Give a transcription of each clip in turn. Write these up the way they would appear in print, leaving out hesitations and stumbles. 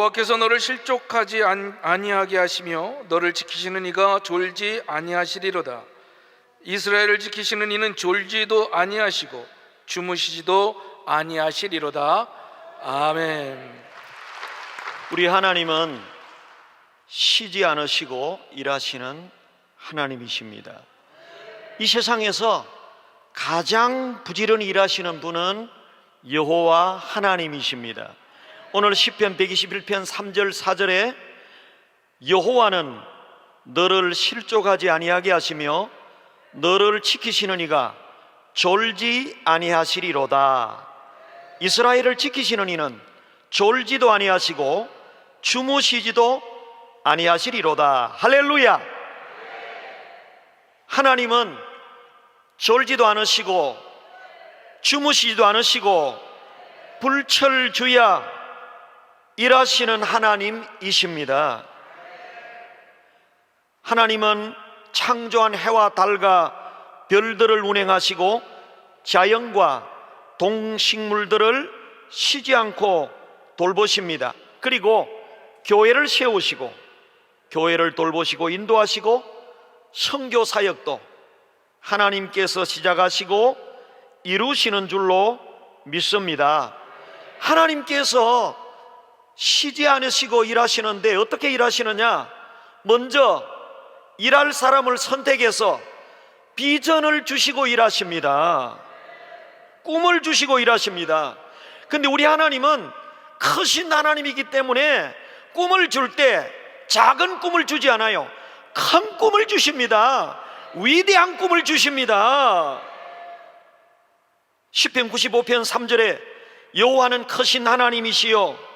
여호와께서 너를 실족하지 아니하게 하시며 너를 지키시는 이가 졸지 아니하시리로다. 이스라엘을 지키시는 이는 졸지도 아니하시고 주무시지도 아니하시리로다. 아멘. 우리 하나님은 쉬지 않으시고 일하시는 하나님이십니다. 이 세상에서 가장 부지런히 일하시는 분은 여호와 하나님이십니다. 오늘 시편 121편 3절 4절에 여호와는 너를 실족하지 아니하게 하시며 너를 지키시는 이가 졸지 아니하시리로다. 이스라엘을 지키시는 이는 졸지도 아니하시고 주무시지도 아니하시리로다. 할렐루야. 하나님은 졸지도 않으시고 주무시지도 않으시고 불철주야 일하시는 하나님이십니다. 하나님은 창조한 해와 달과 별들을 운행하시고 자연과 동식물들을 쉬지 않고 돌보십니다. 그리고 교회를 세우시고 교회를 돌보시고 인도하시고 선교 사역도 하나님께서 시작하시고 이루시는 줄로 믿습니다. 하나님께서 쉬지 않으시고 일하시는데 어떻게 일하시느냐? 먼저 일할 사람을 선택해서 비전을 주시고 일하십니다. 꿈을 주시고 일하십니다. 근데 우리 하나님은 크신 하나님이기 때문에 꿈을 줄 때 작은 꿈을 주지 않아요. 큰 꿈을 주십니다. 위대한 꿈을 주십니다. 시편 95편 3절에 여호와는 크신 하나님이시요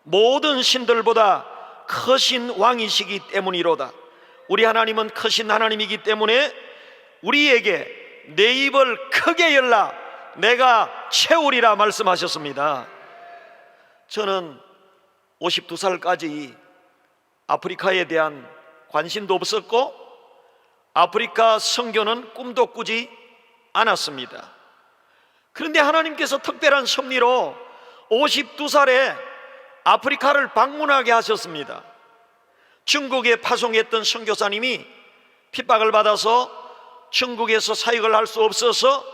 모든 신들보다 크신 왕이시기 때문이로다. 우리 하나님은 크신 하나님이기 때문에 우리에게 내 입을 크게 열라 내가 채우리라 말씀하셨습니다. 저는 52살까지 아프리카에 대한 관심도 없었고 아프리카 선교는 꿈도 꾸지 않았습니다. 그런데 하나님께서 특별한 섭리로 52살에 아프리카를 방문하게 하셨습니다. 중국에 파송했던 선교사님이 핍박을 받아서 중국에서 사역을 할 수 없어서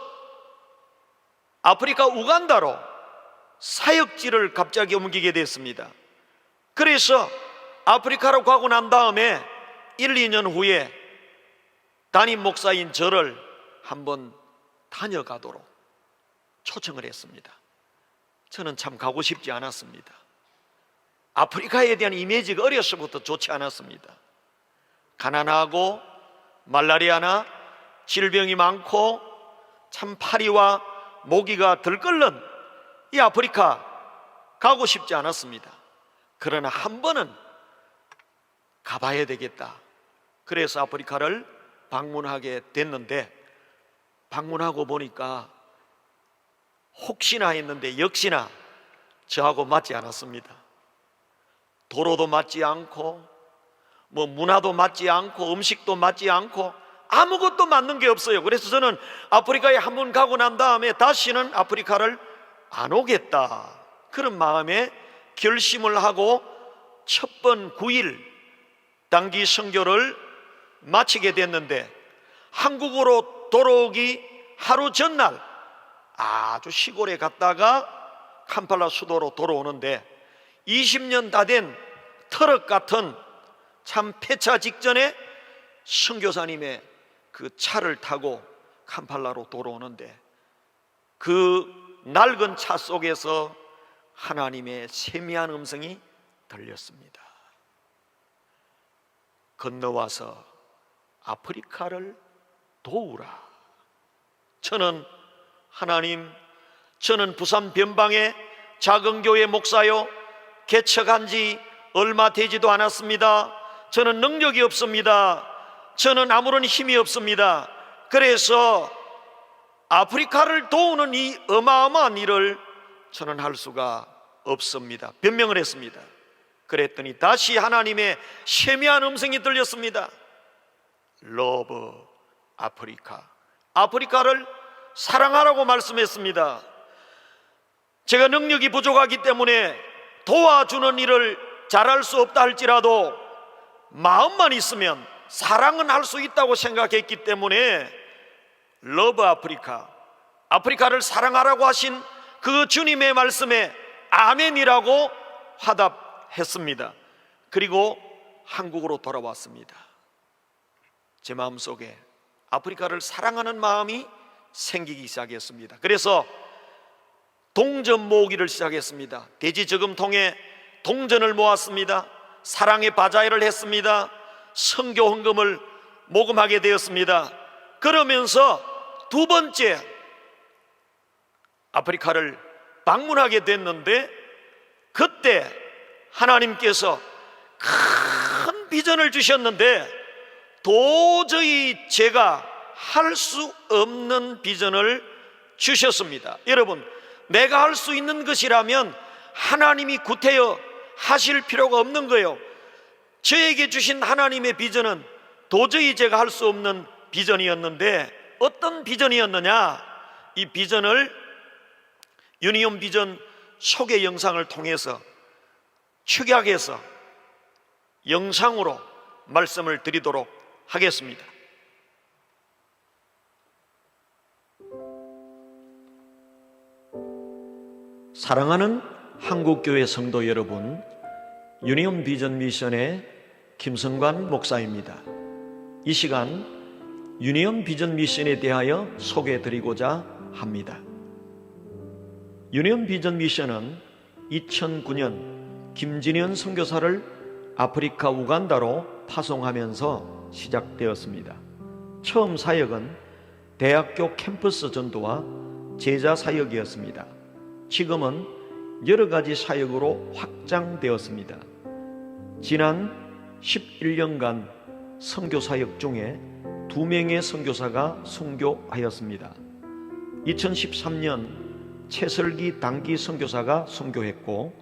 아프리카 우간다로 사역지를 갑자기 옮기게 됐습니다. 그래서 아프리카로 가고 난 다음에 1, 2년 후에 담임 목사인 저를 한번 다녀가도록 초청을 했습니다. 저는 참 가고 싶지 않았습니다. 아프리카에 대한 이미지가 어려서부터 좋지 않았습니다. 가난하고 말라리아나 질병이 많고 참 파리와 모기가 들끓는 이 아프리카 가고 싶지 않았습니다. 그러나 한 번은 가봐야 되겠다. 그래서 아프리카를 방문하게 됐는데 방문하고 보니까 혹시나 했는데 역시나 저하고 맞지 않았습니다. 도로도 맞지 않고 문화도 맞지 않고 음식도 맞지 않고 아무것도 맞는 게 없어요. 그래서 저는 아프리카에 한 번 가고 난 다음에 다시는 아프리카를 안 오겠다 그런 마음에 결심을 하고 첫 번 9일 단기 선교를 마치게 됐는데 한국으로 돌아오기 하루 전날 아주 시골에 갔다가 캄팔라 수도로 돌아오는데 20년 다 된 트럭 같은 참 폐차 직전에 선교사님의 그 차를 타고 캄팔라로 돌아오는데 그 낡은 차 속에서 하나님의 세미한 음성이 들렸습니다. 건너와서 아프리카를 도우라. 저는 하나님, 저는 부산 변방의 작은 교회 목사요 개척한 지 얼마 되지도 않았습니다. 저는 능력이 없습니다. 저는 아무런 힘이 없습니다. 그래서 아프리카를 도우는 이 어마어마한 일을 저는 할 수가 없습니다. 변명을 했습니다. 그랬더니 다시 하나님의 세미한 음성이 들렸습니다. 러브 아프리카, 아프리카를 사랑하라고 말씀했습니다. 제가 능력이 부족하기 때문에 도와주는 일을 잘할 수 없다 할지라도 마음만 있으면 사랑은 할 수 있다고 생각했기 때문에 러브 아프리카, 아프리카를 사랑하라고 하신 그 주님의 말씀에 아멘이라고 화답했습니다. 그리고 한국으로 돌아왔습니다. 제 마음속에 아프리카를 사랑하는 마음이 생기기 시작했습니다. 그래서 동전 모으기를 시작했습니다. 돼지 저금통에 동전을 모았습니다. 사랑의 바자회를 했습니다. 선교 헌금을 모금하게 되었습니다. 그러면서 두 번째 아프리카를 방문하게 됐는데, 그때 하나님께서 큰 비전을 주셨는데 도저히 제가 할 수 없는 비전을 주셨습니다. 여러분, 내가 할 수 있는 것이라면 하나님이 구태여 하실 필요가 없는 거예요. 저에게 주신 하나님의 비전은 도저히 제가 할 수 없는 비전이었는데, 어떤 비전이었느냐? 이 비전을 유니온 비전 소개 영상을 통해서 축약해서 영상으로 말씀을 드리도록 하겠습니다. 사랑하는 한국교회 성도 여러분, 유니온 비전 미션의 김성관 목사입니다. 이 시간 유니온 비전 미션에 대하여 소개해드리고자 합니다. 유니온 비전 미션은 2009년 김진현 선교사를 아프리카 우간다로 파송하면서 시작되었습니다. 처음 사역은 대학교 캠퍼스 전도와 제자 사역이었습니다. 지금은 여러 가지 사역으로 확장되었습니다. 지난 11년간 선교 사역 중에 2명의 선교사가 선교하였습니다. 2013년 최설기 단기 선교사가 선교했고,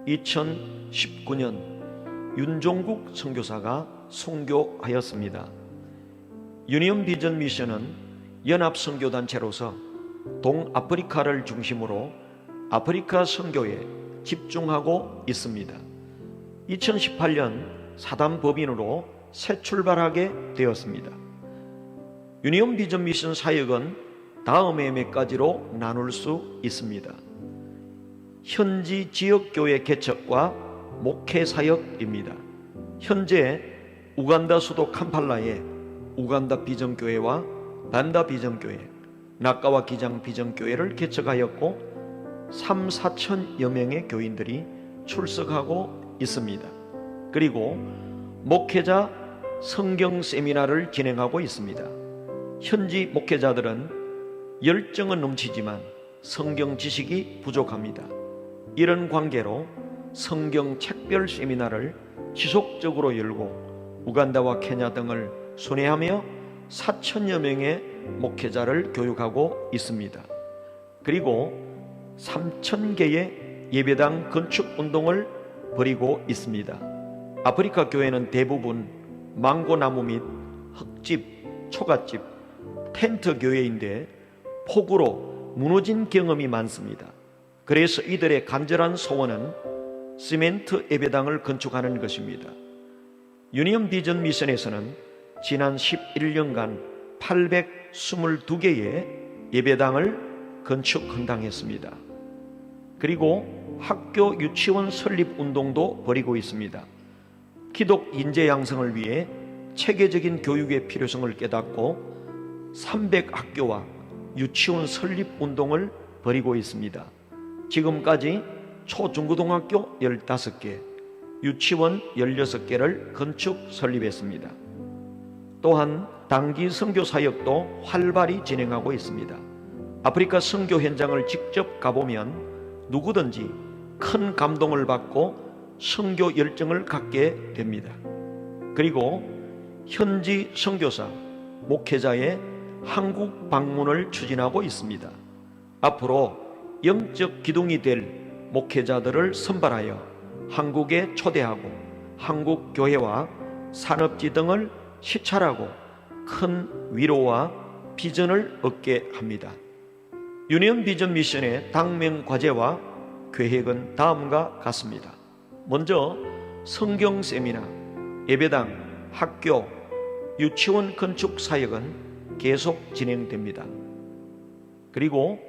2019년 윤종국 선교사가 선교하였습니다. 유니온 비전 미션은 연합 선교단체로서 동아프리카를 중심으로 아프리카 선교에 집중하고 있습니다. 2018년 사단 법인으로 새 출발하게 되었습니다. 유니온 비전 미션 사역은 다음의 몇 가지로 나눌 수 있습니다. 현지 지역교회 개척과 목회 사역입니다. 현재 우간다 수도 캄팔라에 우간다 비전교회와 반다 비전교회, 나카와 기장 비전교회를 개척하였고 3, 4천여 명의 교인들이 출석하고 있습니다. 그리고 목회자 성경 세미나를 진행하고 있습니다. 현지 목회자들은 열정은 넘치지만 성경 지식이 부족합니다. 이런 관계로 성경 책별 세미나를 지속적으로 열고 우간다와 케냐 등을 순회하며 4천여 명의 목회자를 교육하고 있습니다. 그리고 3,000개의 예배당 건축 운동을 벌이고 있습니다. 아프리카 교회는 대부분 망고나무 및 흙집, 초가집, 텐트 교회인데 폭우로 무너진 경험이 많습니다. 그래서 이들의 간절한 소원은 시멘트 예배당을 건축하는 것입니다. 유니온 비전 미션에서는 지난 11년간 822개의 예배당을 건축 헌당했습니다. 그리고 학교 유치원 설립 운동도 벌이고 있습니다. 기독 인재 양성을 위해 체계적인 교육의 필요성을 깨닫고 300학교와 유치원 설립 운동을 벌이고 있습니다. 지금까지 초중고등학교 15개, 유치원 16개를 건축 설립했습니다. 또한 단기 선교 사역도 활발히 진행하고 있습니다. 아프리카 선교 현장을 직접 가보면 누구든지 큰 감동을 받고 선교 열정을 갖게 됩니다. 그리고 현지 선교사, 목회자의 한국 방문을 추진하고 있습니다. 앞으로 영적 기둥이 될 목회자들을 선발하여 한국에 초대하고 한국 교회와 산업지 등을 시찰하고 큰 위로와 비전을 얻게 합니다. 유니온 비전 미션의 당면 과제와 계획은 다음과 같습니다. 먼저 성경 세미나, 예배당, 학교, 유치원 건축 사역은 계속 진행됩니다. 그리고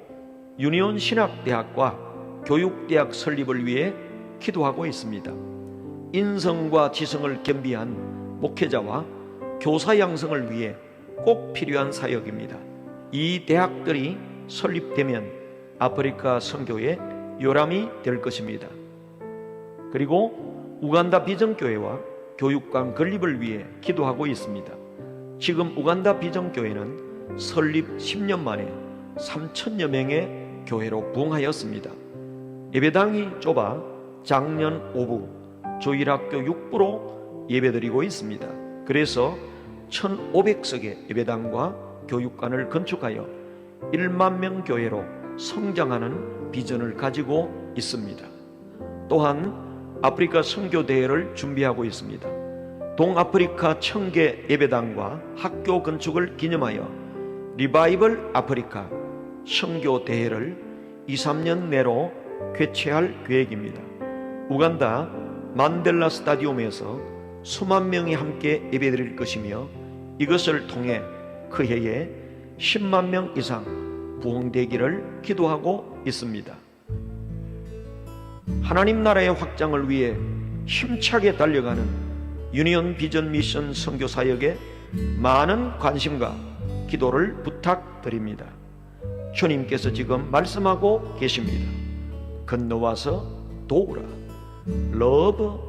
유니온 신학대학과 교육대학 설립을 위해 기도하고 있습니다. 인성과 지성을 겸비한 목회자와 교사 양성을 위해 꼭 필요한 사역입니다. 이 대학들이 설립되면 아프리카 선교의 요람이 될 것입니다. 그리고 우간다 비전교회와 교육관 건립을 위해 기도하고 있습니다. 지금 우간다 비전교회는 설립 10년 만에 3,000여 명의 교회로 부흥하였습니다. 예배당이 좁아 작년 오후 조일학교 6부로 예배드리고 있습니다. 그래서 1,500석의 예배당과 교육관을 건축하여 1만 명 교회로 성장하는 비전을 가지고 있습니다. 또한 아프리카 선교대회를 준비하고 있습니다. 동아프리카 1000개 예배당과 학교 건축을 기념하여 리바이벌 아프리카 선교대회를 2-3년 내로 개최할 계획입니다. 우간다 만델라 스타디움에서 수만 명이 함께 예배드릴 것이며 이것을 통해 그 해에 10만 명 이상 부흥되기를 기도하고 있습니다. 하나님 나라의 확장을 위해 힘차게 달려가는 유니온 비전 미션 선교 사역에 많은 관심과 기도를 부탁드립니다. 주님께서 지금 말씀하고 계십니다. 건너와서 도우라. 러브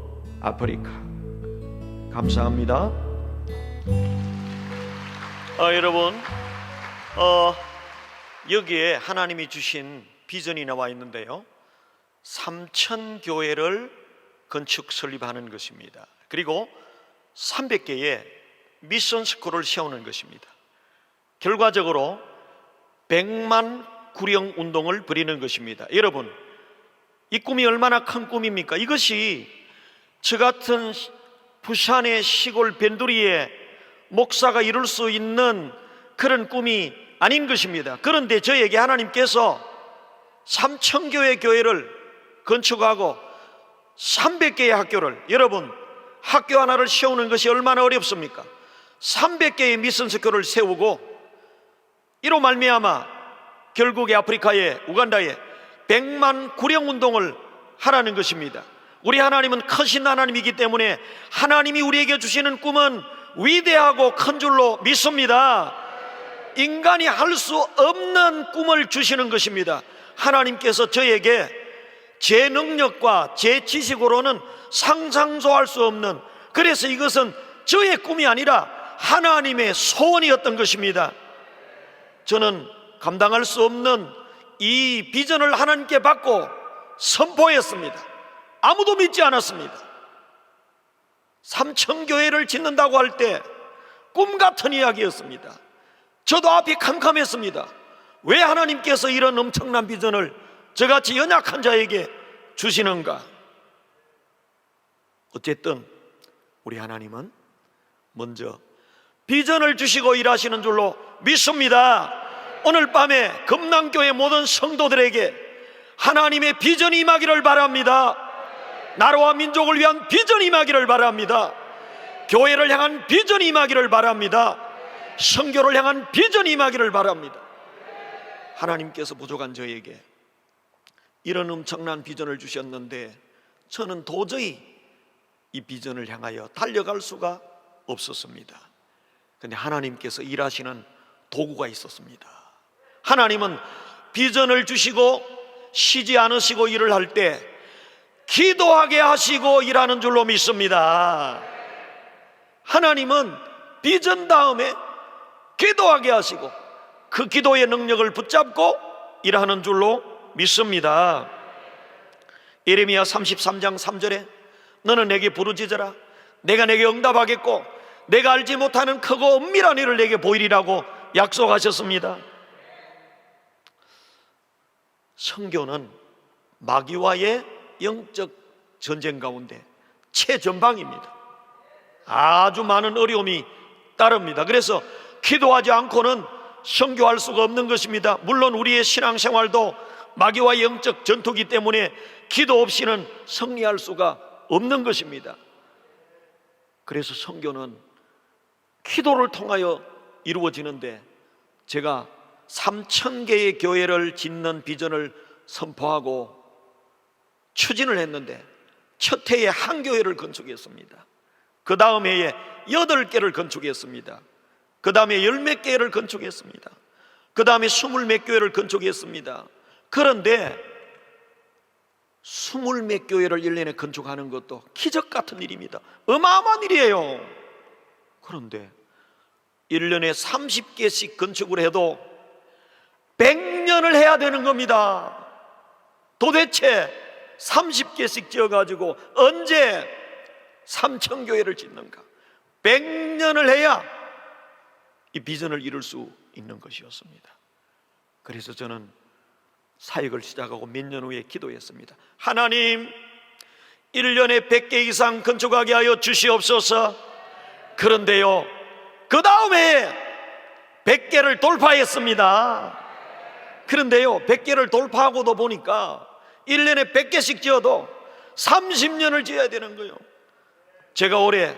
아프리카. 감사합니다. 여러분, 여기에 하나님이 주신 비전이 나와 있는데요, 3,000교회를 건축 설립하는 것입니다. 그리고 300개의 미션 스쿨을 세우는 것입니다. 결과적으로 100만 구령 운동을 벌이는 것입니다. 여러분, 이 꿈이 얼마나 큰 꿈입니까? 이것이 저 같은 부산의 시골 변두리에 목사가 이룰 수 있는 그런 꿈이 아닌 것입니다. 그런데 저에게 하나님께서 3,000교회 교회를 건축하고 300개의 학교를, 여러분, 학교 하나를 세우는 것이 얼마나 어렵습니까? 300개의 미션스쿨을 세우고 이로 말미암아 결국에 아프리카에, 우간다에 100만 구령운동을 하라는 것입니다. 우리 하나님은 크신 하나님이기 때문에 하나님이 우리에게 주시는 꿈은 위대하고 큰 줄로 믿습니다. 인간이 할 수 없는 꿈을 주시는 것입니다. 하나님께서 저에게 제 능력과 제 지식으로는 상상도 할 수 없는, 그래서 이것은 저의 꿈이 아니라 하나님의 소원이었던 것입니다. 저는 감당할 수 없는 이 비전을 하나님께 받고 선포했습니다. 아무도 믿지 않았습니다. 3,000교회를 짓는다고 할 때 꿈 같은 이야기였습니다. 저도 앞이 캄캄했습니다. 왜 하나님께서 이런 엄청난 비전을 저같이 연약한 자에게 주시는가? 어쨌든 우리 하나님은 먼저 비전을 주시고 일하시는 줄로 믿습니다. 오늘 밤에 금남교회 모든 성도들에게 하나님의 비전이 임하기를 바랍니다. 나라와 민족을 위한 비전이 임하기를 바랍니다. 교회를 향한 비전이 임하기를 바랍니다. 선교를 향한 비전이 임하기를 바랍니다. 하나님께서 부족한 저에게 이런 엄청난 비전을 주셨는데 저는 도저히 이 비전을 향하여 달려갈 수가 없었습니다. 그런데 하나님께서 일하시는 도구가 있었습니다. 하나님은 비전을 주시고 쉬지 않으시고 일을 할 때 기도하게 하시고 일하는 줄로 믿습니다. 하나님은 비전 다음에 기도하게 하시고 그 기도의 능력을 붙잡고 일하는 줄로 믿습니다. 예레미야 33장 3절에 너는 내게 부르짖어라. 내가 내게 응답하겠고 내가 알지 못하는 크고 은밀한 일을 내게 보이리라고 약속하셨습니다. 선교는 마귀와의 영적 전쟁 가운데 최전방입니다. 아주 많은 어려움이 따릅니다. 그래서 기도하지 않고는 선교할 수가 없는 것입니다. 물론 우리의 신앙생활도 마귀와 영적 전투기 때문에 기도 없이는 승리할 수가 없는 것입니다. 그래서 선교는 기도를 통하여 이루어지는데, 제가 3,000개의 교회를 짓는 비전을 선포하고 추진을 했는데 첫 해에 한 교회를 건축했습니다. 그 다음 해에 8개를 건축했습니다. 그 다음에 10몇 개를 건축했습니다. 그 다음에 20몇 교회를 건축했습니다. 그런데 20몇 교회를 1년에 건축하는 것도 기적 같은 일입니다. 어마어마한 일이에요. 그런데 1년에 30개씩 건축을 해도 100년을 해야 되는 겁니다. 도대체 30개씩 지어가지고 언제 3,000교회를 짓는가? 100년을 해야 이 비전을 이룰 수 있는 것이었습니다. 그래서 저는 사역을 시작하고 몇 년 후에 기도했습니다. 하나님, 1년에 100개 이상 건축하게 하여 주시옵소서. 그런데요, 그 다음에 100개를 돌파했습니다. 그런데요, 100개를 돌파하고도 보니까 1년에 100개씩 지어도 30년을 지어야 되는 거예요. 제가 올해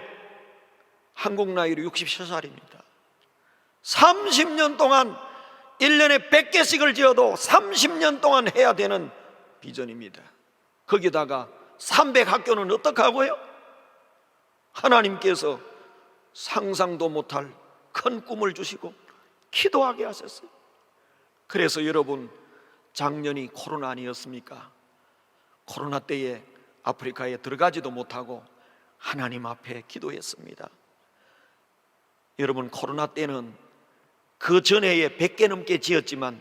한국 나이로 63살입니다. 30년 동안 1년에 100개씩을 지어도 30년 동안 해야 되는 비전입니다. 거기다가 300학교는 어떻게 하고요? 하나님께서 상상도 못할 큰 꿈을 주시고 기도하게 하셨어요. 그래서 여러분, 작년이 코로나 아니었습니까? 코로나 때에 아프리카에 들어가지도 못하고 하나님 앞에 기도했습니다. 여러분, 코로나 때는 그 전해에 100개 넘게 지었지만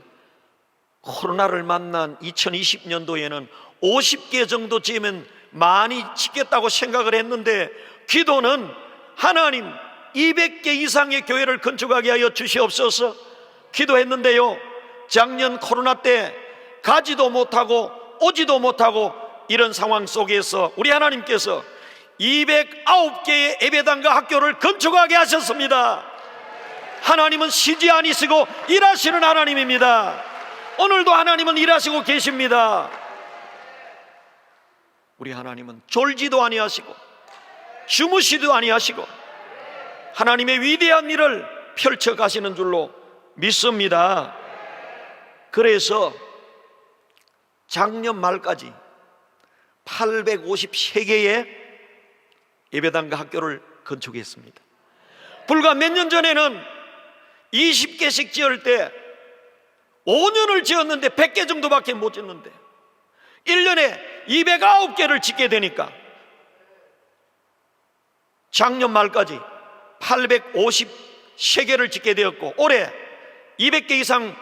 코로나를 만난 2020년도에는 50개 정도 지으면 많이 짓겠다고 생각을 했는데, 기도는 하나님 200개 이상의 교회를 건축하게 하여 주시옵소서 기도했는데요, 작년 코로나 때 가지도 못하고 오지도 못하고 이런 상황 속에서 우리 하나님께서 209개의 예배당과 학교를 건축하게 하셨습니다. 하나님은 쉬지 아니시고 일하시는 하나님입니다. 오늘도 하나님은 일하시고 계십니다. 우리 하나님은 졸지도 아니하시고 주무시도 아니하시고 하나님의 위대한 일을 펼쳐 가시는 줄로 믿습니다. 그래서 작년 말까지 853개의 예배당과 학교를 건축했습니다. 불과 몇 년 전에는 20개씩 지을 때 5년을 지었는데 100개 정도밖에 못 짓는데 1년에 209개를 짓게 되니까 작년 말까지 853개를 짓게 되었고, 올해 200개 이상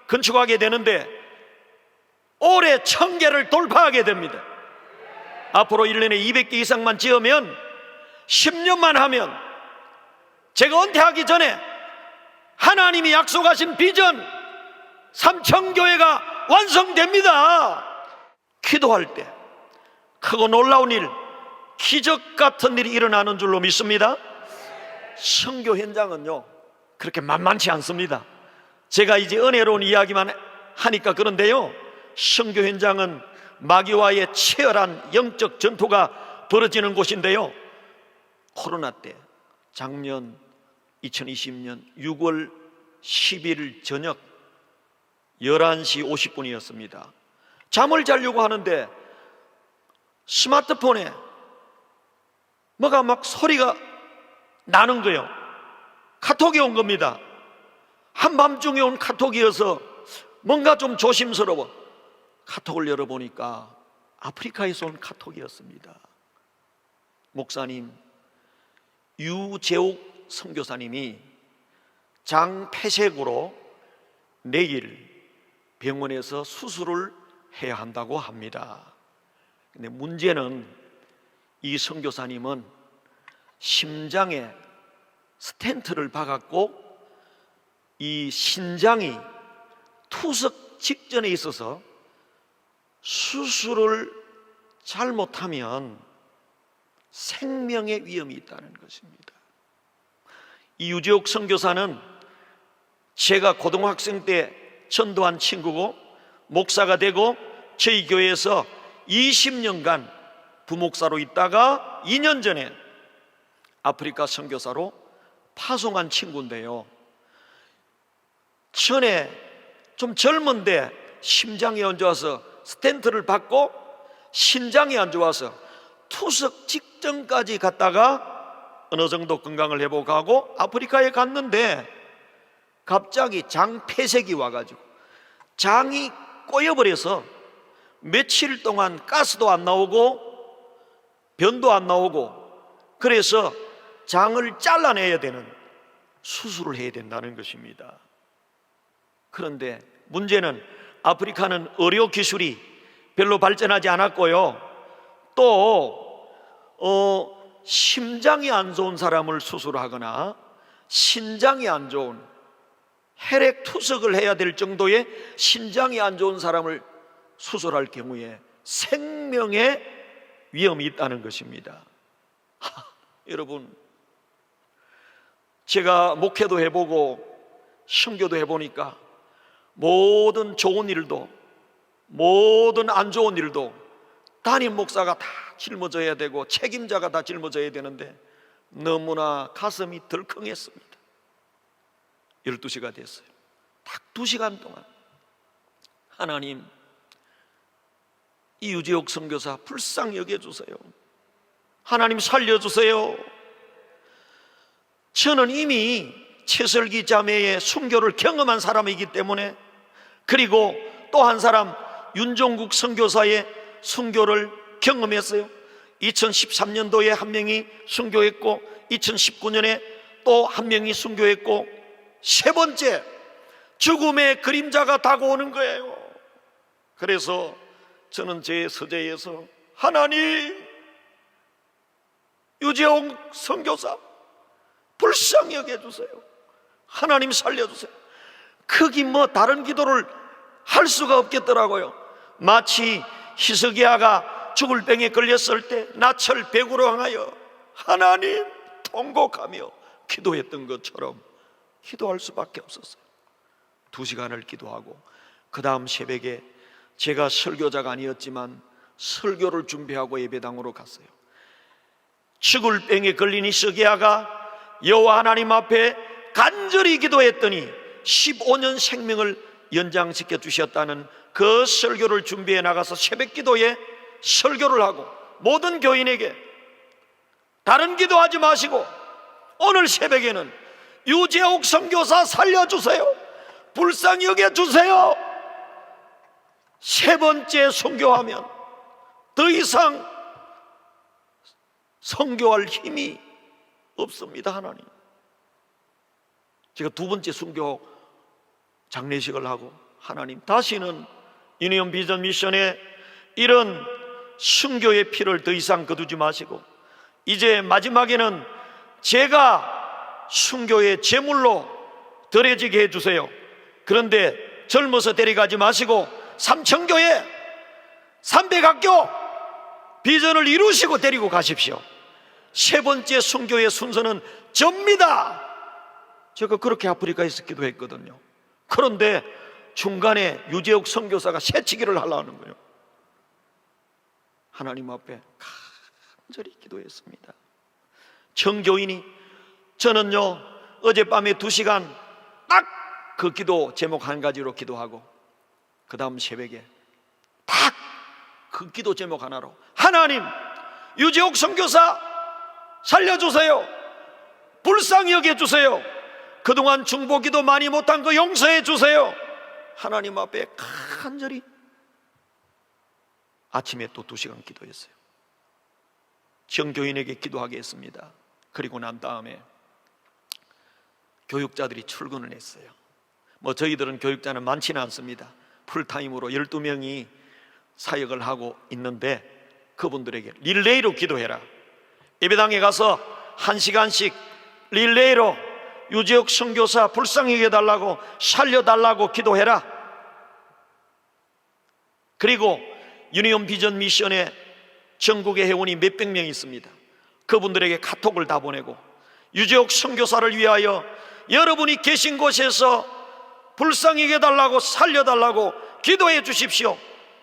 건축하게 되는데 올해 1000개를 돌파하게 됩니다. 앞으로 1년에 200개 이상만 지으면 10년만 하면 제가 은퇴하기 전에 하나님이 약속하신 비전 3,000교회가 완성됩니다. 기도할 때 크고 놀라운 일, 기적 같은 일이 일어나는 줄로 믿습니다. 선교 현장은요 그렇게 만만치 않습니다. 제가 이제 은혜로운 이야기만 하니까 그런데요, 선교 현장은 마귀와의 치열한 영적 전투가 벌어지는 곳인데요, 코로나 때 작년 2020년 6월 10일 저녁 11시 50분이었습니다. 잠을 자려고 하는데 스마트폰에 뭐가 막 소리가 나는 거예요. 카톡이 온 겁니다. 한밤중에 온 카톡이어서 뭔가 좀 조심스러워 카톡을 열어보니까 아프리카에서 온 카톡이었습니다. 목사님, 유재욱 선교사님이 장폐색으로 내일 병원에서 수술을 해야 한다고 합니다. 근데 문제는 이 선교사님은 심장에 스텐트를 박았고 이 신장이 투석 직전에 있어서 수술을 잘못하면 생명의 위험이 있다는 것입니다. 이 유재욱 선교사는 제가 고등학생 때 전도한 친구고 목사가 되고 저희 교회에서 20년간 부목사로 있다가 2년 전에 아프리카 선교사로 파송한 친구인데요, 전에 좀 젊은데 심장이 안 좋아서 스텐트를 받고 신장이 안 좋아서 투석 직전까지 갔다가 어느 정도 건강을 회복하고 아프리카에 갔는데 갑자기 장 폐색이 와가지고 장이 꼬여버려서 며칠 동안 가스도 안 나오고 변도 안 나오고, 그래서 장을 잘라내야 되는 수술을 해야 된다는 것입니다. 그런데 문제는 아프리카는 의료 기술이 별로 발전하지 않았고요, 또 심장이 안 좋은 사람을 수술하거나 신장이 안 좋은, 혈액 투석을 해야 될 정도의 신장이 안 좋은 사람을 수술할 경우에 생명의 위험이 있다는 것입니다. 여러분, 제가 목회도 해보고 선교도 해보니까 모든 좋은 일도 모든 안 좋은 일도 담임 목사가 다 짊어져야 되고 책임자가 다 짊어져야 되는데 너무나 가슴이 덜컹했습니다. 12시가 됐어요. 딱 2시간 동안 하나님, 이 유재옥 선교사 불쌍히 여겨주세요. 하나님 살려주세요. 저는 이미 최설기 자매의 순교를 경험한 사람이기 때문에, 그리고 또 한 사람 윤종국 선교사의 순교를 경험했어요. 2013년도에 한 명이 순교했고 2019년에 또 한 명이 순교했고, 세 번째 죽음의 그림자가 다가오는 거예요. 그래서 저는 제 서재에서 하나님, 유재홍 선교사 불쌍히 여겨주세요. 하나님 살려주세요. 크기 뭐 다른 기도를 할 수가 없겠더라고요. 마치 히스기야가 죽을 병에 걸렸을 때 나철 백으로 향하여 하나님 통곡하며 기도했던 것처럼 기도할 수밖에 없었어요. 2시간을 기도하고 그 다음 새벽에 제가 설교자가 아니었지만 설교를 준비하고 예배당으로 갔어요. 죽을 병에 걸린 히스기야가 여호와 하나님 앞에 간절히 기도했더니 15년 생명을 연장시켜 주셨다는 그 설교를 준비해 나가서 새벽 기도에 설교를 하고, 모든 교인에게 다른 기도하지 마시고 오늘 새벽에는 유재옥 선교사 살려주세요, 불쌍히 여겨주세요. 세 번째 선교하면 더 이상 선교할 힘이 없습니다. 하나님, 제가 2번째 순교 장례식을 하고, 하나님 다시는 유니온 비전 미션에 이런 순교의 피를 더 이상 거두지 마시고 이제 마지막에는 제가 순교의 제물로 드려지게 해주세요. 그런데 젊어서 데려가지 마시고 삼천교회 300학교 비전을 이루시고 데리고 가십시오. 세 번째 순교의 순서는 접니다. 제가 그렇게 아프리카에서 기도했거든요. 그런데 중간에 유재옥 선교사가 새치기를 하려는 거예요. 하나님 앞에 간절히 기도했습니다. 정교인이, 저는요 어젯밤에 2시간 딱 그 기도 제목 한 가지로 기도하고 그 다음 새벽에 딱 그 기도 제목 하나로, 하나님 유재옥 선교사 살려주세요, 불쌍히 여겨주세요, 그동안 중보기도 많이 못한 거 용서해 주세요. 하나님 앞에 간절히 아침에 또 2시간 기도했어요. 정교인에게 기도하게 했습니다. 그리고 난 다음에 교육자들이 출근을 했어요. 뭐 저희들은 교육자는 많지는 않습니다. 풀타임으로 12명이 사역을 하고 있는데 그분들에게 릴레이로 기도해라. 예배당에 가서 1시간씩 릴레이로 유재옥 선교사 불쌍히 여겨달라고, 살려달라고 기도해라. 그리고 유니온 비전 미션에 전국의 회원이 몇백 명 있습니다. 그분들에게 카톡을 다 보내고 유재옥 선교사를 위하여 여러분이 계신 곳에서 불쌍히 여겨달라고, 살려달라고 기도해 주십시오.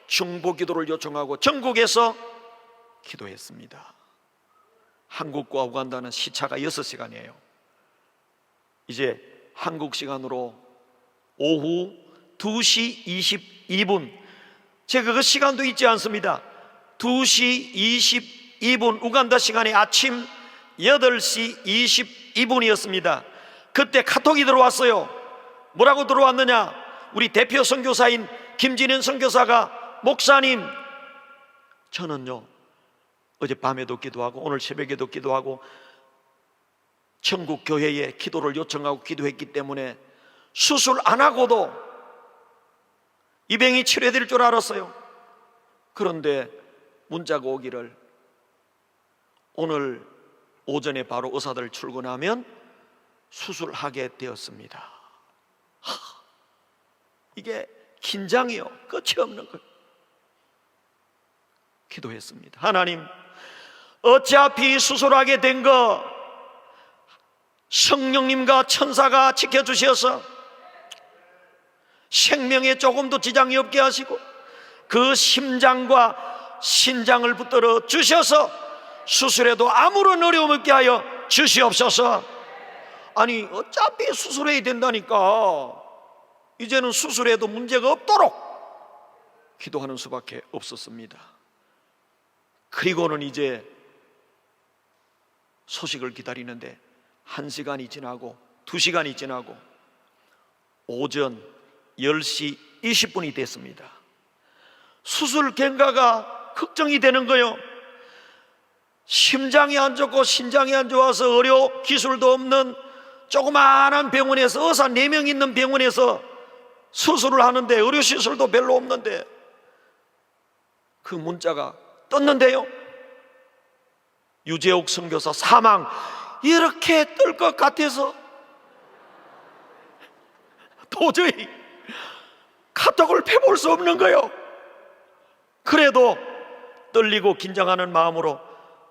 중보 기도를 요청하고 전국에서 기도했습니다. 한국과 우간다는 시차가 6시간이에요. 이제 한국 시간으로 오후 2시 22분, 제가 그 시간도 잊지 않습니다. 2시 22분 우간다 시간에 아침 8시 22분이었습니다. 그때 카톡이 들어왔어요. 뭐라고 들어왔느냐? 우리 대표 선교사인 김진현 선교사가, 목사님, 저는요 어젯밤에도 기도하고 오늘 새벽에도 기도하고 천국 교회에 기도를 요청하고 기도했기 때문에 수술 안 하고도 이 병이 치료될 줄 알았어요. 그런데 문자가 오기를 오늘 오전에 바로 의사들 출근하면 수술하게 되었습니다. 이게 긴장이요, 끝이 없는 거예요. 기도했습니다. 하나님, 어차피 수술하게 된 거 성령님과 천사가 지켜주셔서 생명에 조금도 지장이 없게 하시고 그 심장과 신장을 붙들어 주셔서 수술에도 아무런 어려움 없게 하여 주시옵소서. 아니, 어차피 수술해야 된다니까 이제는 수술해도 문제가 없도록 기도하는 수밖에 없었습니다. 그리고는 이제 소식을 기다리는데 1시간이 지나고 2시간이 지나고 오전 10시 20분이 됐습니다. 수술 경과가 걱정이 되는 거예요. 심장이 안 좋고 신장이 안 좋아서 의료 기술도 없는 조그마한 병원에서, 의사 4명 있는 병원에서 수술을 하는데 의료 시설도 별로 없는데 그 문자가 떴는데요, 유재옥 선교사 사망, 이렇게 뜰 것 같아서 도저히 카톡을 펴볼 수 없는 거예요. 그래도 떨리고 긴장하는 마음으로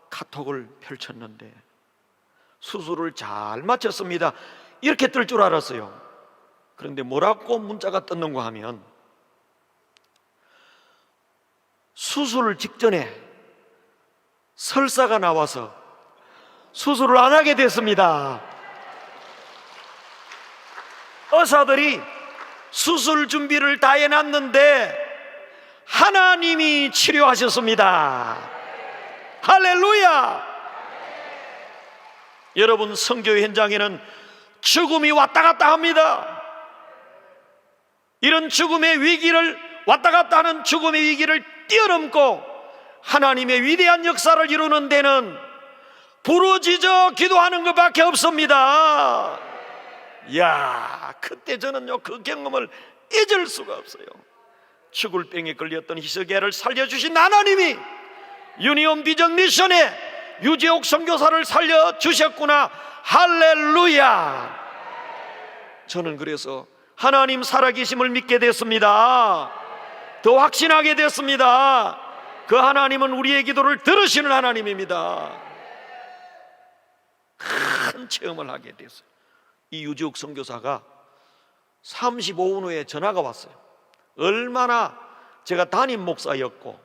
카톡을 펼쳤는데 수술을 잘 마쳤습니다, 이렇게 뜰 줄 알았어요. 그런데 뭐라고 문자가 떴는가 하면 수술 직전에 설사가 나와서 수술을 안 하게 됐습니다. 의사들이 수술 준비를 다 해놨는데 하나님이 치료하셨습니다. 할렐루야. 여러분, 선교 현장에는 죽음이 왔다 갔다 합니다. 이런 죽음의 위기를, 왔다 갔다 하는 죽음의 위기를 뛰어넘고 하나님의 위대한 역사를 이루는 데는 부르짖어 기도하는 것밖에 없습니다. 이야, 그때 저는요 그 경험을 잊을 수가 없어요. 죽을 병에 걸렸던 희석애를 살려주신 하나님이 유니온 비전 미션에 유재옥 선교사를 살려주셨구나. 할렐루야. 저는 그래서 하나님 살아계심을 믿게 됐습니다. 더 확신하게 됐습니다. 그 하나님은 우리의 기도를 들으시는 하나님입니다. 큰 체험을 하게 됐어요. 이 유재옥 선교사가 35분 후에 전화가 왔어요. 얼마나 제가 담임 목사였고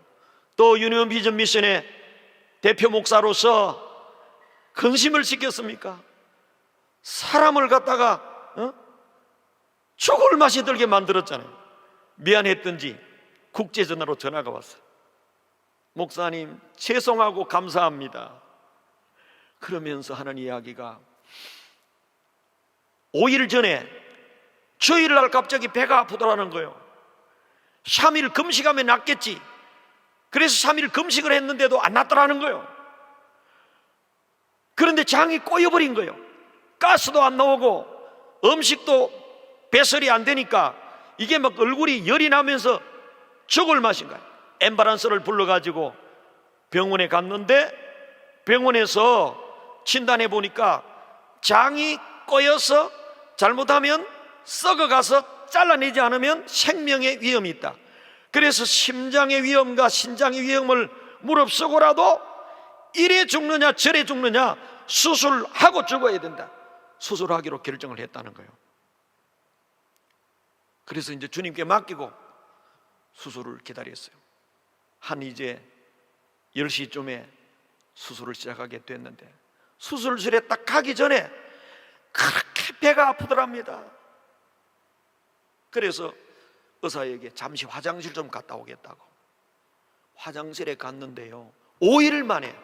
또 유니온 비전 미션의 대표 목사로서 근심을 시켰습니까? 사람을 갖다가 죽을 맛이 들게 만들었잖아요. 미안했던지 국제전화로 전화가 왔어요. 목사님, 죄송하고 감사합니다. 그러면서 하는 이야기가 5일 전에 주일날 갑자기 배가 아프더라는 거예요. 3일 금식하면 낫겠지. 그래서 3일 금식을 했는데도 안 낫더라는 거예요. 그런데 장이 꼬여버린 거예요. 가스도 안 나오고 음식도 배설이 안 되니까 이게 막 얼굴이 열이 나면서 죽을 맛인 거예요. 앰뷸런스를 불러가지고 병원에 갔는데 병원에서 진단해 보니까 장이 꼬여서 잘못하면 썩어가서 잘라내지 않으면 생명의 위험이 있다. 그래서 심장의 위험과 신장의 위험을 무릅쓰고라도 이래 죽느냐 저래 죽느냐 수술하고 죽어야 된다. 수술하기로 결정을 했다는 거예요. 그래서 이제 주님께 맡기고 수술을 기다렸어요. 한 이제 10시쯤에 수술을 시작하게 됐는데 수술실에 딱 가기 전에 그렇게 배가 아프더랍니다. 그래서 의사에게 잠시 화장실 좀 갔다 오겠다고 화장실에 갔는데요, 5일 만에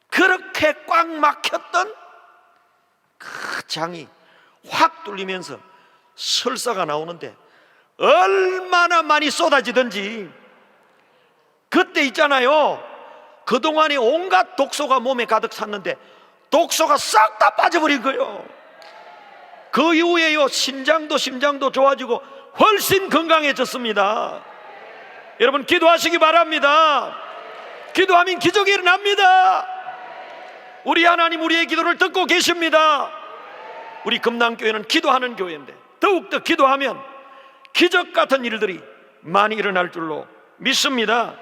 그렇게 꽉 막혔던 그 장이 확 뚫리면서 설사가 나오는데 얼마나 많이 쏟아지던지, 그때 있잖아요, 그동안에 온갖 독소가 몸에 가득 찼는데 독소가 싹 다 빠져버린 거예요. 그 이후에요, 심장도 좋아지고 훨씬 건강해졌습니다. 여러분 기도하시기 바랍니다. 기도하면 기적이 일어납니다. 우리 하나님 우리의 기도를 듣고 계십니다. 우리 금남교회는 기도하는 교회인데 더욱더 기도하면 기적 같은 일들이 많이 일어날 줄로 믿습니다.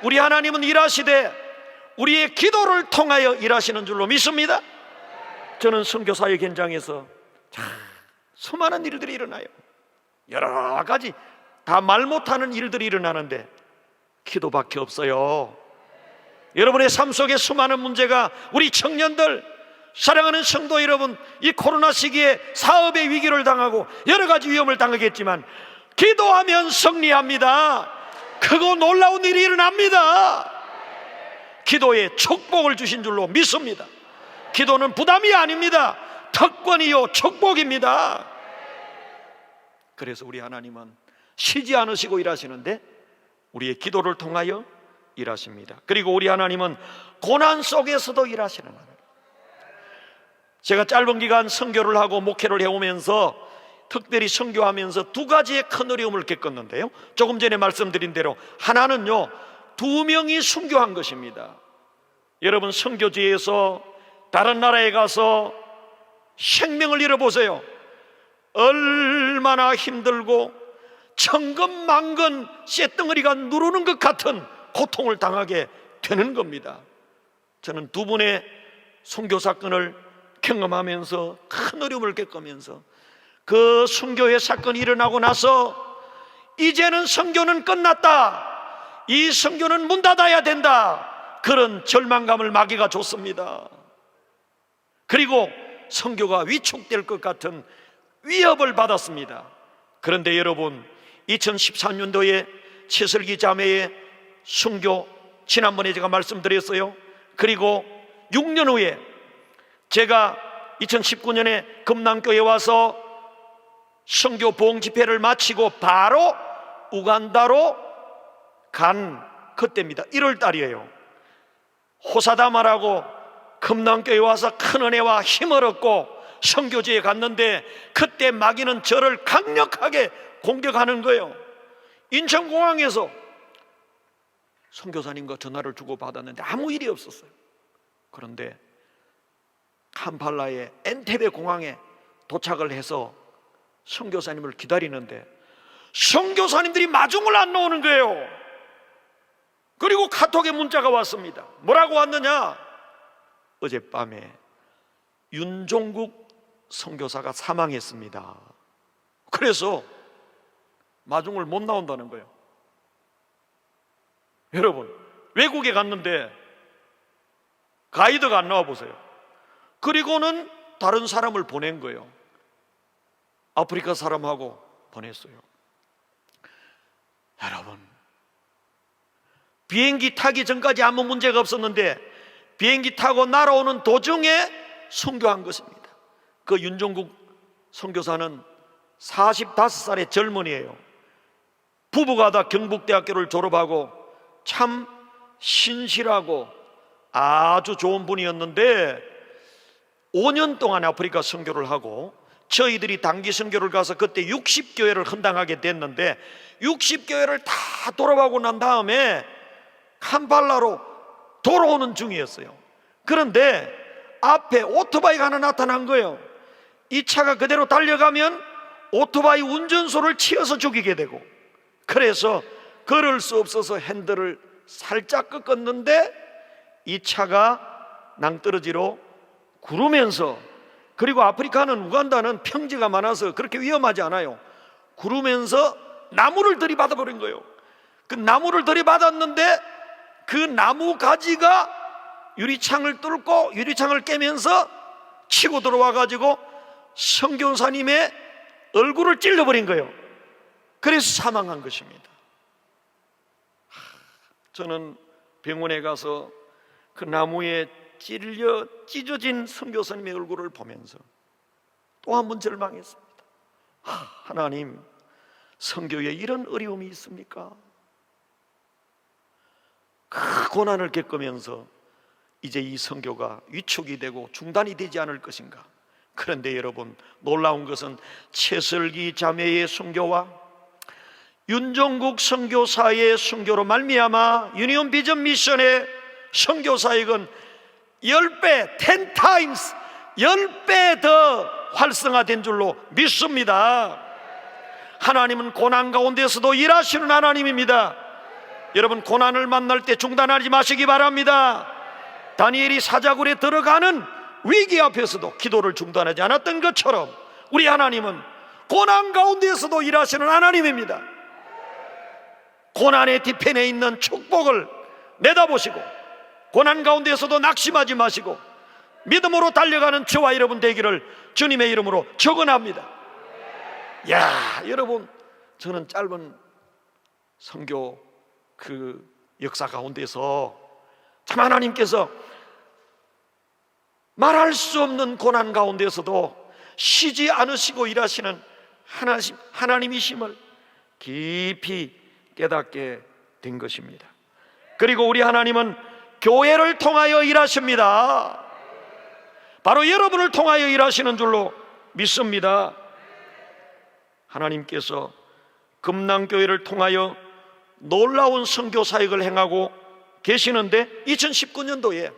우리 하나님은 일하시되 우리의 기도를 통하여 일하시는 줄로 믿습니다. 저는 선교사역 현장에서 참 수많은 일들이 일어나요. 여러 가지 다 말 못하는 일들이 일어나는데 기도밖에 없어요. 여러분의 삶 속에 수많은 문제가, 우리 청년들, 사랑하는 성도 여러분, 이 코로나 시기에 사업의 위기를 당하고 여러 가지 위험을 당하겠지만 기도하면 승리합니다. 크고 놀라운 일이 일어납니다. 기도에 축복을 주신 줄로 믿습니다. 기도는 부담이 아닙니다. 특권이요 축복입니다. 그래서 우리 하나님은 쉬지 않으시고 일하시는데 우리의 기도를 통하여 일하십니다. 그리고 우리 하나님은 고난 속에서도 일하시는 하나님. 제가 짧은 기간 선교를 하고 목회를 해오면서 특별히 선교하면서 두 가지의 큰 어려움을 겪었는데요, 조금 전에 말씀드린 대로 하나는요, 2명이 순교한 것입니다. 여러분 선교지에서 다른 나라에 가서 생명을 잃어보세요. 얼마나 힘들고 천근만근 쇳덩어리가 누르는 것 같은 고통을 당하게 되는 겁니다. 저는 두 분의 선교 사건을 경험하면서 큰 어려움을 겪으면서 그 선교의 사건이 일어나고 나서 이제는 선교는 끝났다, 이 선교는 문 닫아야 된다, 그런 절망감을 마귀가 줬습니다. 그리고 선교가 위축될 것 같은 위협을 받았습니다. 그런데 여러분, 2013년도에 최슬기 자매의 선교 지난번에 제가 말씀드렸어요. 그리고 6년 후에 제가 2019년에 금남교회에 와서 선교 보험 집회를 마치고 바로 우간다로 간 그때입니다. 1월 달이에요. 호사다마라고 금남교회에 와서 큰 은혜와 힘을 얻고 선교지에 갔는데 그때 마귀는 저를 강력하게 공격하는 거예요. 인천공항에서 선교사님과 전화를 주고받았는데 아무 일이 없었어요. 그런데 캄팔라의 엔테베 공항에 도착을 해서 선교사님을 기다리는데 선교사님들이 마중을 안 나오는 거예요. 그리고 카톡에 문자가 왔습니다. 뭐라고 왔느냐? 어젯밤에 윤종국 선교사가 사망했습니다. 그래서 마중을 못 나온다는 거예요. 여러분, 외국에 갔는데 가이드가 안 나와 보세요. 그리고는 다른 사람을 보낸 거예요. 아프리카 사람하고 보냈어요. 여러분, 비행기 타기 전까지 아무 문제가 없었는데 비행기 타고 날아오는 도중에 선교한 것입니다. 그 윤종국 선교사는 45살의 젊은이에요. 부부가 다 경북대학교를 졸업하고 참 신실하고 아주 좋은 분이었는데 5년 동안 아프리카 선교를 하고 저희들이 단기 선교를 가서 그때 60교회를 헌당하게 됐는데 60교회를 다 돌아가고 난 다음에 캄팔라로 돌아오는 중이었어요. 그런데 앞에 오토바이가 하나 나타난 거예요. 이 차가 그대로 달려가면 오토바이 운전소를 치어서 죽이게 되고, 그래서 걸을 수 없어서 핸들을 살짝 꺾었는데 이 차가 낭떠러지로 구르면서, 그리고 아프리카는 우간다는 평지가 많아서 그렇게 위험하지 않아요. 구르면서 나무를 들이받아 버린 거예요. 그 나무를 들이받았는데 그 나무 가지가 유리창을 뚫고 유리창을 깨면서 치고 들어와 가지고 선교사님의 얼굴을 찔러버린 거예요. 그래서 사망한 것입니다. 저는 병원에 가서 그 나무에 찢어진 선교사님의 얼굴을 보면서 또 한 번 절망했습니다. 하나님, 선교에 이런 어려움이 있습니까? 그 고난을 겪으면서 이제 이 선교가 위축이 되고 중단이 되지 않을 것인가? 그런데 여러분, 놀라운 것은 최설기 자매의 선교와 윤종국 선교사의 선교로 말미암아 유니온 비전 미션의 선교 사역은 10배, 10times, 10배 더 활성화된 줄로 믿습니다. 하나님은 고난 가운데서도 일하시는 하나님입니다. 여러분, 고난을 만날 때 중단하지 마시기 바랍니다. 다니엘이 사자굴에 들어가는 위기 앞에서도 기도를 중단하지 않았던 것처럼 우리 하나님은 고난 가운데서도 일하시는 하나님입니다. 고난의 뒤편에 있는 축복을 내다보시고 고난 가운데서도 낙심하지 마시고 믿음으로 달려가는 저와 여러분 되기를 주님의 이름으로 축원합니다. 야, 여러분, 저는 짧은 선교 그 역사 가운데서 참 하나님께서 말할 수 없는 고난 가운데서도 쉬지 않으시고 일하시는 하나님이심을 깊이 깨닫게 된 것입니다. 그리고 우리 하나님은 교회를 통하여 일하십니다. 바로 여러분을 통하여 일하시는 줄로 믿습니다. 하나님께서 금남교회를 통하여 놀라운 선교 사역을 행하고 계시는데 2019년도에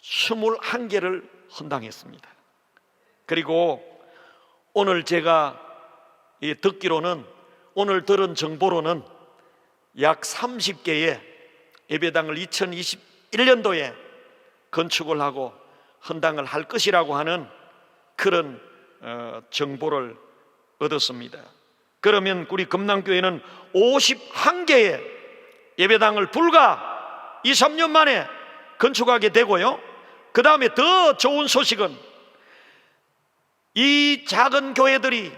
21개를 헌당했습니다. 그리고 오늘 제가 듣기로는, 오늘 들은 정보로는 약 30개의 예배당을 2021년도에 건축을 하고 헌당을 할 것이라고 하는 그런 정보를 얻었습니다. 그러면 우리 금남교회는 51개의 예배당을 불과 2, 3년 만에 건축하게 되고요, 그 다음에 더 좋은 소식은 이 작은 교회들이,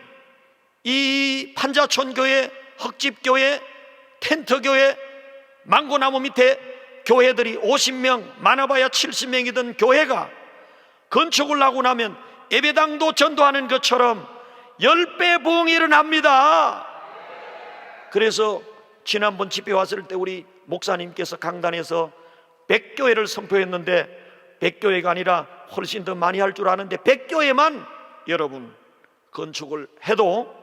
이 판자촌교회, 흑집교회, 텐트교회, 망고나무 밑에 교회들이 50명, 많아봐야 70명이던 교회가 건축을 하고 나면 예배당도 전도하는 것처럼 10배 부흥이 일어납니다. 그래서 지난번 집회 왔을 때 우리 목사님께서 강단에서 100교회를 선포했는데 100교회가 아니라 훨씬 더 많이 할 줄 아는데 100교회만 여러분 건축을 해도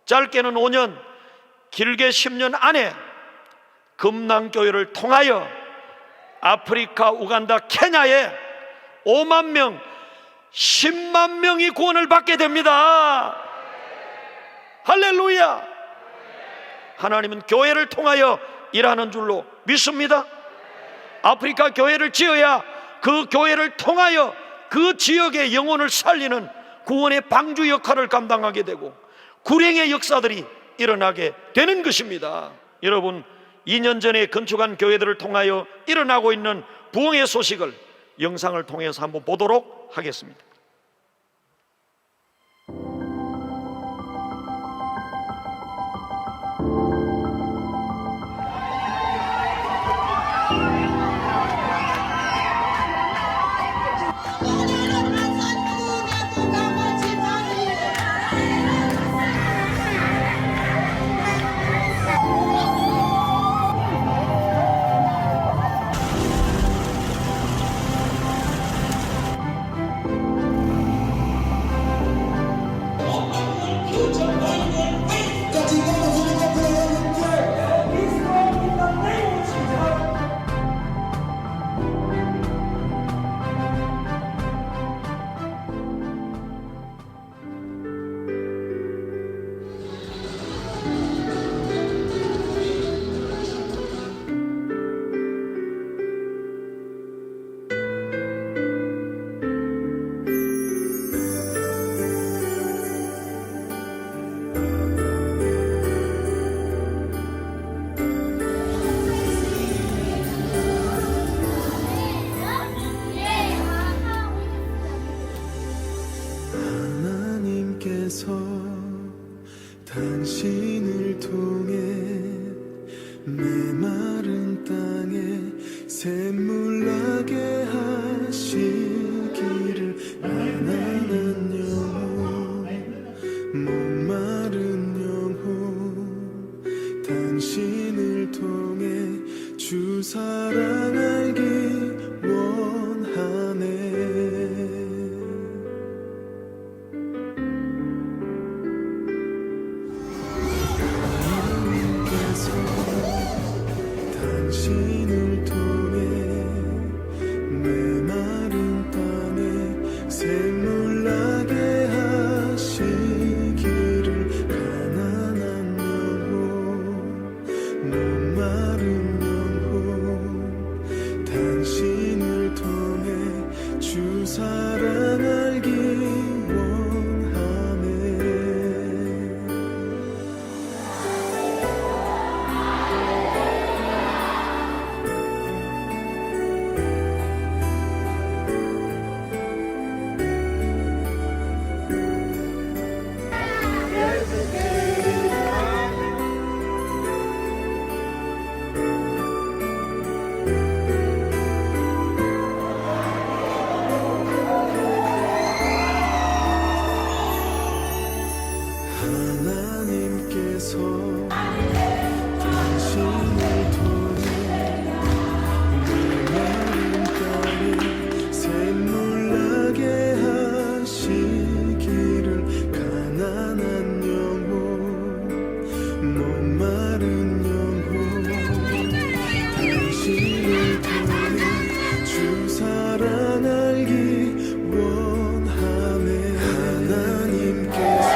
짧게는 5년, 길게 10년 안에 금남교회를 통하여 아프리카, 우간다, 케냐에 5만 명, 10만 명이 구원을 받게 됩니다. 할렐루야. 하나님은 교회를 통하여 일하는 줄로 믿습니다. 아프리카 교회를 지어야 그 교회를 통하여 그 지역의 영혼을 살리는 구원의 방주 역할을 감당하게 되고 구령의 역사들이 일어나게 되는 것입니다. 여러분, 2년 전에 건축한 교회들을 통하여 일어나고 있는 부흥의 소식을 영상을 통해서 한번 보도록 하겠습니다. 하나님께서 당신을 통해 메마른 땅에 샘물 나게 하시기를 가난한 영혼 목마른 영혼 당신을 통해 주 사랑 알기 원하네. 당신을 통해 메마른 땅에 샘물 나게 하시기를 가난한 영혼 목마른 영혼 당신을 통해 주 사랑 알기 원하네. 하나님께서 당신을 통해 메마른 땅에 샘물 나게 하시기를 가난한 영혼 목마른 영혼 당신을 통해 주 사랑 알기 원하네. 하나님께서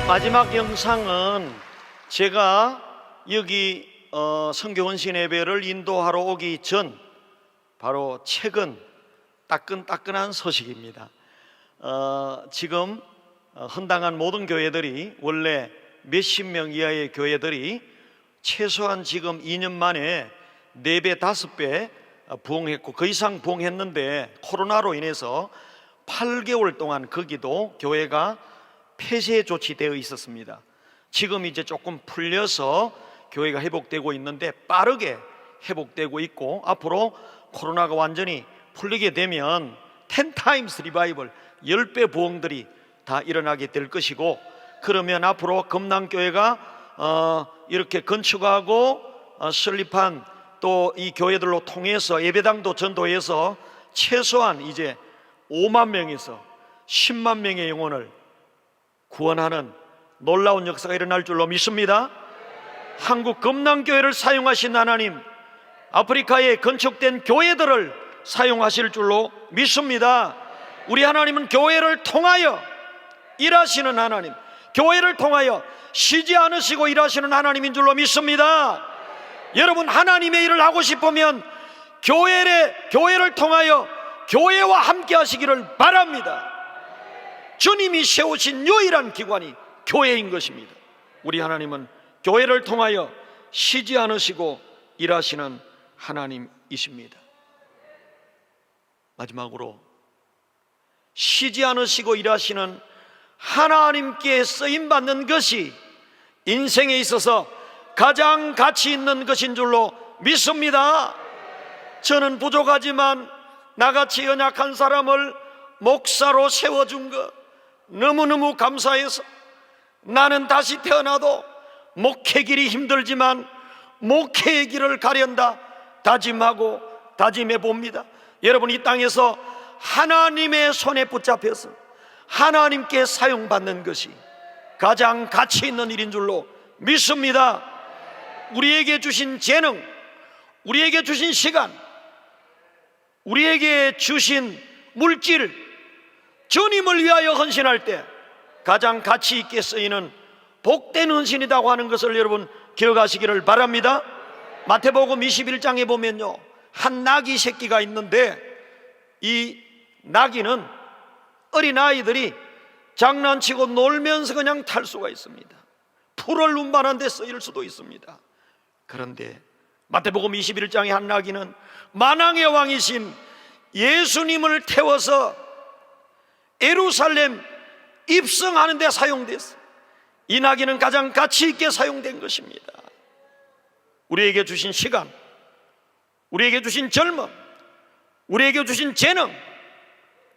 마지막 영상은 제가 여기 선교 헌신 예배를 인도하러 오기 전 바로 최근 따끈따끈한 소식입니다. 지금 헌당한 모든 교회들이 원래 몇십 명 이하의 교회들이 최소한 지금 2년 만에 4배, 5배 부흥했고 그 이상 부흥했는데 코로나로 인해서 8개월 동안 거기도 교회가 폐쇄 조치되어 있었습니다. 지금 이제 조금 풀려서 교회가 회복되고 있는데 빠르게 회복되고 있고 앞으로 코로나가 완전히 풀리게 되면 10times 리바이벌 10배 부흥들이 다 일어나게 될 것이고 그러면 앞으로 금남교회가 이렇게 건축하고 설립한 또 이 교회들로 통해서 예배당도 전도해서 최소한 이제 5만 명에서 10만 명의 영혼을 구원하는 놀라운 역사가 일어날 줄로 믿습니다. 한국 금남교회를 사용하신 하나님, 아프리카에 건축된 교회들을 사용하실 줄로 믿습니다. 우리 하나님은 교회를 통하여 일하시는 하나님, 교회를 통하여 쉬지 않으시고 일하시는 하나님인 줄로 믿습니다. 여러분, 하나님의 일을 하고 싶으면 교회를 통하여 교회와 함께 하시기를 바랍니다. 주님이 세우신 유일한 기관이 교회인 것입니다. 우리 하나님은 교회를 통하여 쉬지 않으시고 일하시는 하나님이십니다. 마지막으로 쉬지 않으시고 일하시는 하나님께 쓰임받는 것이 인생에 있어서 가장 가치 있는 것인 줄로 믿습니다. 저는 부족하지만 나같이 연약한 사람을 목사로 세워준 것 너무너무 감사해서 나는 다시 태어나도 목회 길이 힘들지만 목회의 길을 가련다 다짐하고 다짐해 봅니다. 여러분, 이 땅에서 하나님의 손에 붙잡혀서 하나님께 사용받는 것이 가장 가치 있는 일인 줄로 믿습니다. 우리에게 주신 재능, 우리에게 주신 시간, 우리에게 주신 물질, 주님을 위하여 헌신할 때 가장 가치 있게 쓰이는 복된 헌신이라고 하는 것을 여러분 기억하시기를 바랍니다. 마태복음 21장에 보면요, 한 나귀 새끼가 있는데 이 나귀는 어린아이들이 장난치고 놀면서 그냥 탈 수가 있습니다. 풀을 운반하는 데 쓰일 수도 있습니다. 그런데 마태복음 21장의 한 나귀는 만왕의 왕이신 예수님을 태워서 예루살렘 입성하는 데 사용됐어요. 이 나귀는 가장 가치 있게 사용된 것입니다. 우리에게 주신 시간, 우리에게 주신 젊음, 우리에게 주신 재능,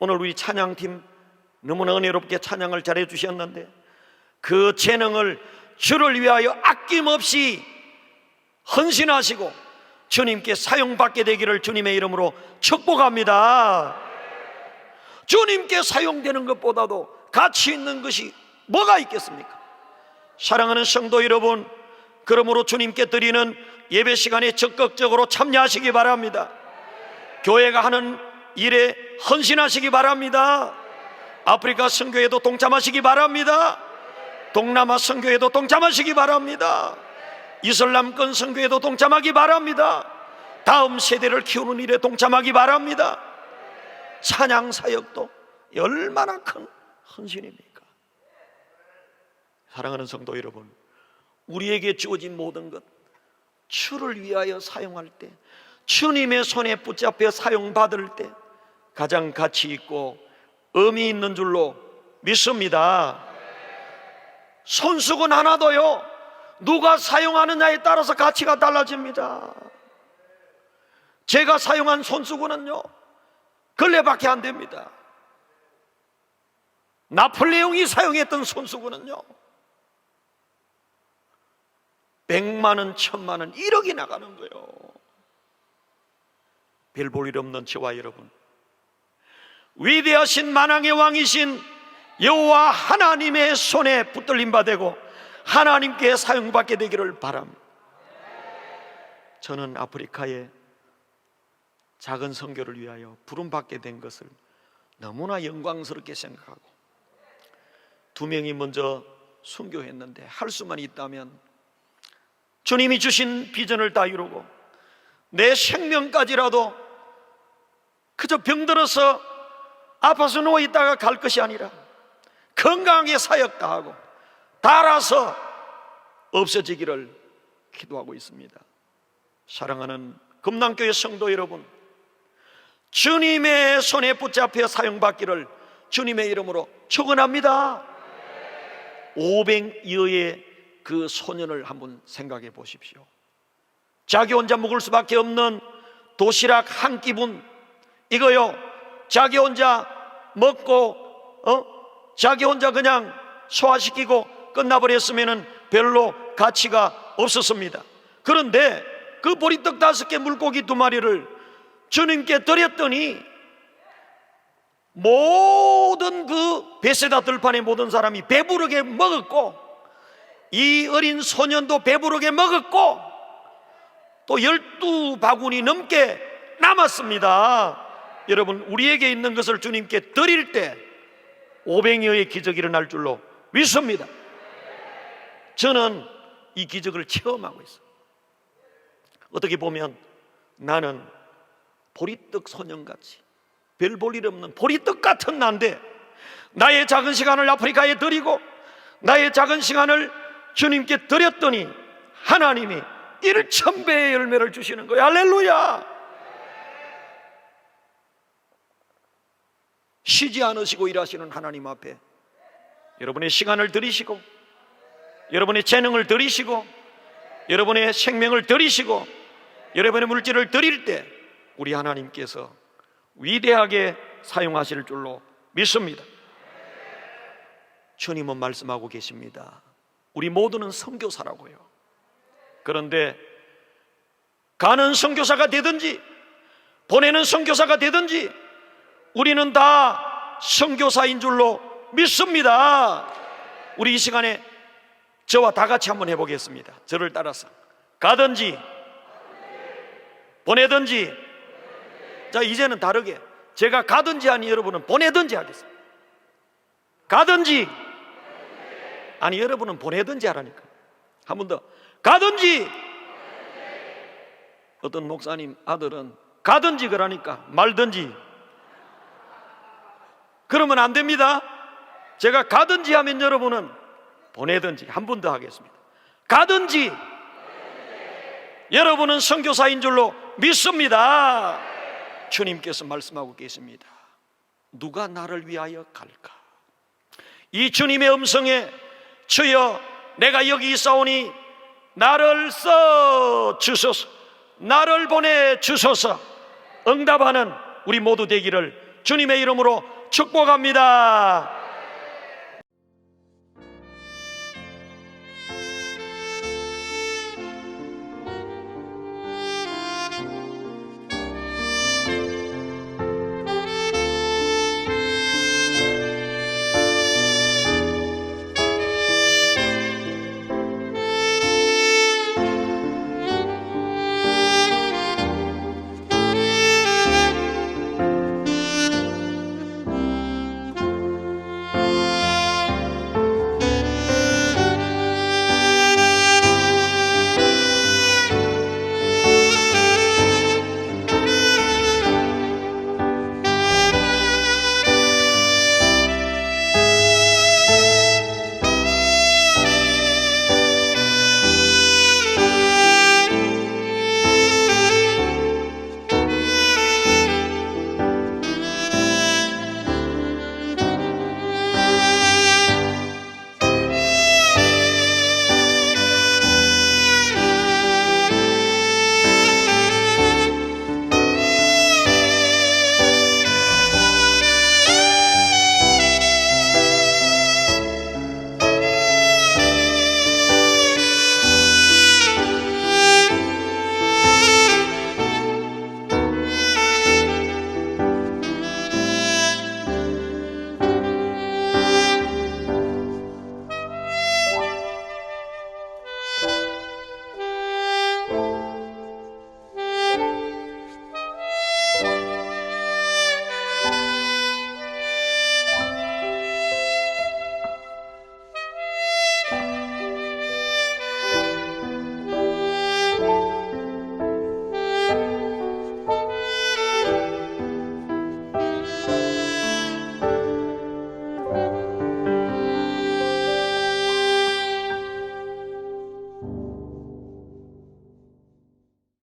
오늘 우리 찬양팀 너무나 은혜롭게 찬양을 잘해 주셨는데 그 재능을 주를 위하여 아낌없이 헌신하시고 주님께 사용받게 되기를 주님의 이름으로 축복합니다. 주님께 사용되는 것보다도 가치 있는 것이 뭐가 있겠습니까? 사랑하는 성도 여러분, 그러므로 주님께 드리는 예배 시간에 적극적으로 참여하시기 바랍니다. 교회가 하는 일에 헌신하시기 바랍니다. 아프리카 선교에도 동참하시기 바랍니다. 동남아 선교에도 동참하시기 바랍니다. 이슬람권 선교에도 동참하기 바랍니다. 다음 세대를 키우는 일에 동참하기 바랍니다. 찬양 사역도 얼마나 큰 헌신입니까? 사랑하는 성도 여러분, 우리에게 주어진 모든 것 주를 위하여 사용할 때, 주님의 손에 붙잡혀 사용받을 때 가장 가치 있고 의미 있는 줄로 믿습니다. 손수건 하나도요, 누가 사용하느냐에 따라서 가치가 달라집니다. 제가 사용한 손수건은요, 걸레밖에 안 됩니다. 나폴레옹이 사용했던 손수건은요, 100만 원, 1000만 원, 1억이 나가는 거예요. 별 볼 일 없는 저와 여러분, 위대하신 만왕의 왕이신 여호와 하나님의 손에 붙들림 받고 하나님께 사용받게 되기를 바랍니다. 저는 아프리카의 작은 선교를 위하여 부름받게 된 것을 너무나 영광스럽게 생각하고, 2명이 먼저 순교했는데 할 수만 있다면 주님이 주신 비전을 다 이루고 내 생명까지라도 그저 병들어서 아파서 누워있다가 갈 것이 아니라 건강하게 사역 다 하고 달아서 없어지기를 기도하고 있습니다. 사랑하는 금남교회 성도 여러분, 주님의 손에 붙잡혀 사용받기를 주님의 이름으로 축원합니다. 500여의 그 소년을 한번 생각해 보십시오. 자기 혼자 먹을 수밖에 없는 도시락 한 끼분, 이거요 자기 혼자 먹고 자기 혼자 그냥 소화시키고 끝나버렸으면 별로 가치가 없었습니다. 그런데 그 보리떡 5개 물고기 2마리를 주님께 드렸더니 모든 그 베세다 들판의 모든 사람이 배부르게 먹었고, 이 어린 소년도 배부르게 먹었고, 또 12바구니 넘게 남았습니다. 여러분, 우리에게 있는 것을 주님께 드릴 때 500여의 기적이 일어날 줄로 믿습니다. 저는 이 기적을 체험하고 있어요. 어떻게 보면 나는 보리떡 소년같이 별 볼 일 없는 보리떡 같은 난데, 나의 작은 시간을 아프리카에 드리고 나의 작은 시간을 주님께 드렸더니 하나님이 1000배의 열매를 주시는 거예요. 할렐루야. 쉬지 않으시고 일하시는 하나님 앞에 여러분의 시간을 드리시고, 여러분의 재능을 드리시고, 여러분의 생명을 드리시고, 여러분의 물질을 드릴 때 우리 하나님께서 위대하게 사용하실 줄로 믿습니다. 주님은 말씀하고 계십니다. 우리 모두는 선교사라고요. 그런데 가는 선교사가 되든지 보내는 선교사가 되든지 우리는 다 선교사인 줄로 믿습니다. 우리 이 시간에 저와 다 같이 한번 해보겠습니다. 저를 따라서 가든지 보내든지. 자, 이제는 다르게 제가 가든지 아니 여러분은 보내든지 하겠습니다. 가든지 아니 여러분은 보내든지 하라니까. 한 번 더. 가든지. 어떤 목사님 아들은 가든지 그러니까 말든지. 그러면 안 됩니다. 제가 가든지 하면 여러분은 보내든지. 한 번 더 하겠습니다. 가든지. 여러분은 선교사인 줄로 믿습니다. 주님께서 말씀하고 계십니다. 누가 나를 위하여 갈까? 이 주님의 음성에 주여 내가 여기 있사오니 나를 써 주소서, 나를 보내 주소서 응답하는 우리 모두 되기를 주님의 이름으로 축복합니다.